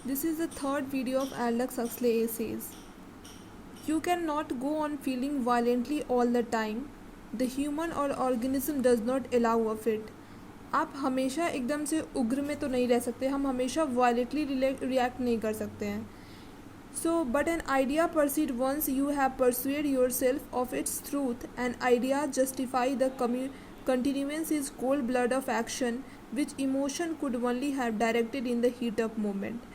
This is the third video of Aldous Huxley essays. You cannot go on feeling violently all the time. The human or organism does not allow of it. आप हमेशा एकदम से उग्र में तो नहीं रह सकते, हम हमेशा वायलेंटली रिएक्ट नहीं कर सकते हैं. So, but an idea perceived once you have persuaded yourself of its truth, an idea justify the continuance is cold blood of action which emotion could only have directed in the heat of moment.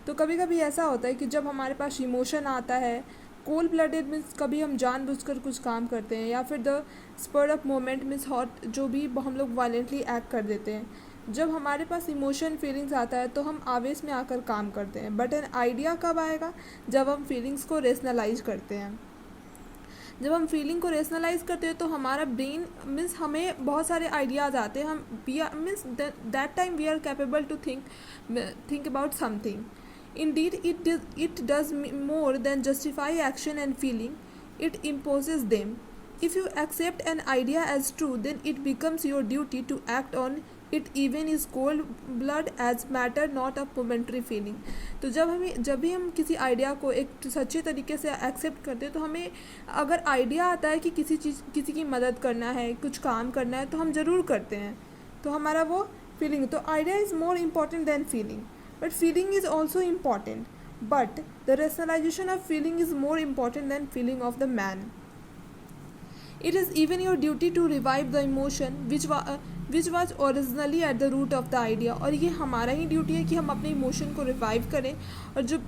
तो कभी कभी ऐसा होता है कि जब हमारे पास emotion आता है, कोल्ड ब्लडेड मीन्स कभी हम जानबूझकर कुछ काम करते हैं, या फिर the spur of moment means hot, जो भी हम लोग वायलेंटली एक्ट कर देते हैं. जब हमारे पास इमोशन फीलिंग्स आता है तो हम आवेश में आकर काम करते हैं. बट एन आइडिया कब आएगा? जब हम फीलिंग्स को रेशनलाइज करते हैं. जब हम फीलिंग को रेशनलाइज करते हैं तो हमारा ब्रेन मीन्स हमें बहुत सारे आइडियाज़ आते हैं. हम means that time we are capable to think about something. Indeed, it does more than justify action and feeling, it imposes them. If you accept an idea as true, then it becomes your duty to act on it even is cold blood as matter, not a momentary feeling. तो जब भी हम किसी idea को एक सच्चे तरीके से एक्सेप्ट करते हैं, तो हमें अगर आइडिया आता है कि किसी की मदद करना है, कुछ काम करना है, तो हम ज़रूर करते हैं. तो हमारा वो फीलिंग, तो idea is more important than feeling. But feeling is also important. But the rationalization of feeling is more important than feeling of the man. It is even your duty to revive the emotion which was originally at the root of the idea. और ये हमारा ही duty है कि हम अपने emotion को revive करें, और जो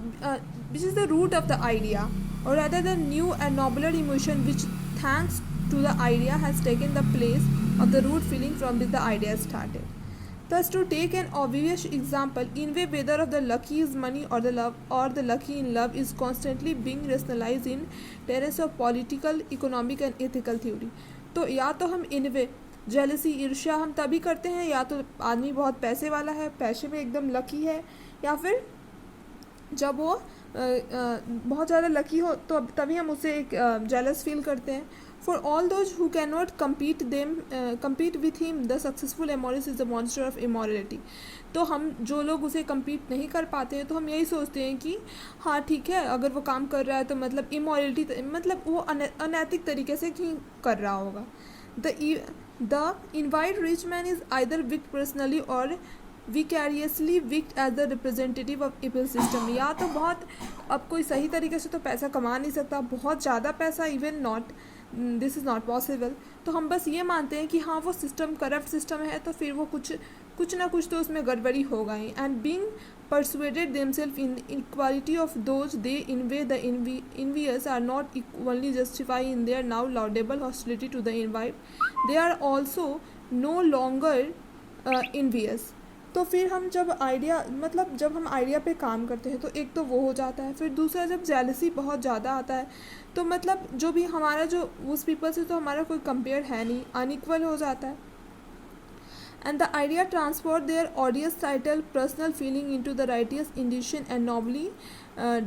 which is the root of the idea, or rather the new and nobler emotion which thanks to the idea has taken the place of the root feeling from which the idea started. Thus, to take an obvious example, in way whether of the lucky is money or the lucky in love is constantly being rationalized in terms of political, economic and ethical theory. तो या तो हम in way jealousy, ईर्ष्या हम तभी करते हैं या तो आदमी बहुत पैसे वाला है, पैसे में एकदम लकी है, या फिर जब वो बहुत ज़्यादा लकी हो तो तभी हम उसे एक जेलस फील करते हैं. For all those who cannot compete with him, the successful amorous is the monster of immorality. तो हम जो लोग उसे compete नहीं कर पाते हैं, तो हम यही सोचते हैं कि हाँ ठीक है, अगर वो काम कर रहा है तो मतलब इमोरलिटी, मतलब वो अनैतिक तरीके से ही कर रहा होगा. The invited rich man is either wicked personally or vicariously wicked as the representative of evil system. या तो बहुत, अब कोई सही तरीके से तो पैसा कमा नहीं सकता, बहुत ज़्यादा पैसा, even not, this is not possible. तो हम बस ये मानते हैं कि हाँ वो सिस्टम करप्ट सिस्टम है, तो फिर वो कुछ ना कुछ तो उसमें गड़बड़ी होगा ही. And being persuaded themselves in equality of those they envy, the envious are not equally justified in their now laudable hostility to the envied. They are also no longer envious. तो फिर हम जब हम आइडिया पे काम करते हैं तो एक तो वो हो जाता है. फिर दूसरा, जब जेलसी बहुत ज़्यादा आता है तो मतलब जो भी हमारा जो उस पीपल से तो हमारा कोई कंपेयर है नहीं, अनइक्वल हो जाता है. And the idea transport their audience-cital personal feeling into the righteous indignation and nobly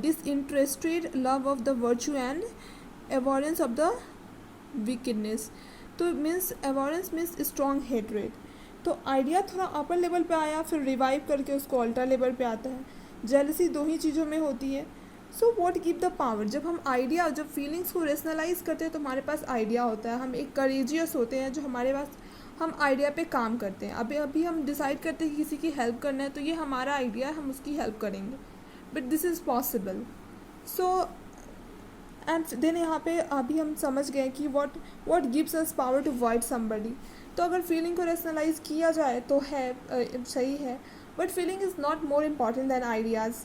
disinterested love of the virtue and abhorrence of the wickedness. तो means abhorrence means strong hatred. तो idea थोड़ा upper level पे आया, फिर revive करके उसको alter level पे आता है. जेलसी दो ही चीज़ों में होती है. So what give the power? जब फीलिंग्स को रेशनलाइज करते हैं तो हमारे पास आइडिया होता है, हम एक करेजियस होते हैं, जो हमारे पास हम आइडिया पे काम करते हैं. अभी हम डिसाइड करते हैं कि किसी की हेल्प करना है, तो ये हमारा आइडिया है, हम उसकी हेल्प करेंगे. But this is possible. So and then यहाँ पे अभी हम समझ गए कि what gives us power to avoid somebody. तो अगर फीलिंग को रेशनलाइज किया जाए तो है सही है, but feeling is not more important than ideas.